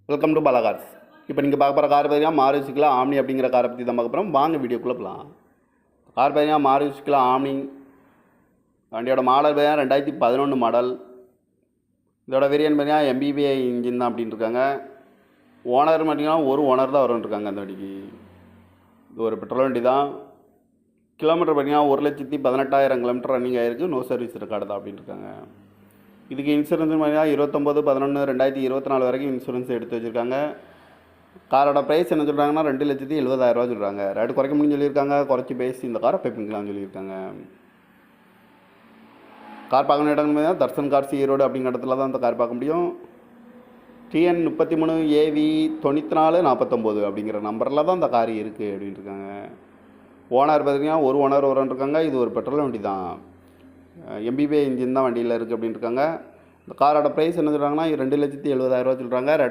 Welcome to Bala cars. இப்போ நீங்கள் பார்க்க போகிற கார் பார்த்தீங்கன்னா மாருதி ஆம்னி அப்படிங்கிற காரை பற்றி தான் பார்க்க போகிறோம். வாங்க வீடியோக்குள்ளே போகலாம். கார் பார்த்தீங்கன்னா மாருதி ஆம்னி. வண்டியோட மாடல் பார்த்தீங்கன்னா 2011 மாடல். இதோட வேரியன்ட் பார்த்தீங்கன்னா MBBI இன்ஜின் தான் அப்படின்னு இருக்காங்க. ஓனர் பார்த்தீங்கன்னா ஒரு ஓனர் தான் வரும்ன்ட்ருக்காங்க அந்த வண்டிக்கு. இது ஒரு பெட்ரோல் வண்டி தான். கிலோமீட்டர் பார்த்தீங்கன்னா 1,18,000 கிலோமீட்டர் ரன்னிங் ஆகிருக்கு. நோ சர்வீஸ் ரெக்கார்டு தான் அப்படின்னு இருக்காங்க. இதுக்கு இன்சூரன்ஸ் பார்த்தீங்கன்னா 29/11/2024 வரைக்கும் இன்சூரன்ஸ் எடுத்து வச்சுருக்காங்க. காரோட ப்ரைஸ் என்ன சொல்கிறாங்கன்னா 2,70,70,000 சொல்கிறாங்க. ரேட்டு குறைக்க முடியும்னு சொல்லியிருக்காங்க. குறைச்சி பேசி இந்த காரை பைப்பிங்கலாம்னு சொல்லியிருக்காங்க. கார் பார்க்கணும் இடங்கள் பார்த்தீங்கன்னா தர்சன் கார்ஸ் ஈரோடு அப்படிங்கிற இடத்துல தான் இந்த கார் பார்க்க முடியும். TN 33AV 9449 அப்படிங்கிற நம்பரில் தான் இந்த கார் இருக்குது அப்படின்ட்டு இருக்காங்க. ஓனர் பார்த்தீங்கன்னா ஒரு ஓனர் இருக்காங்க. இது ஒரு பெட்ரோல் வண்டி தான். MBBI இன்ஜின் தான் வண்டியில் இருக்குது அப்படின்னு இருக்காங்க. இந்த காரோட ப்ரைஸ் என்ன சொல்கிறாங்கன்னா 2,70,70,000 சொல்கிறாங்க.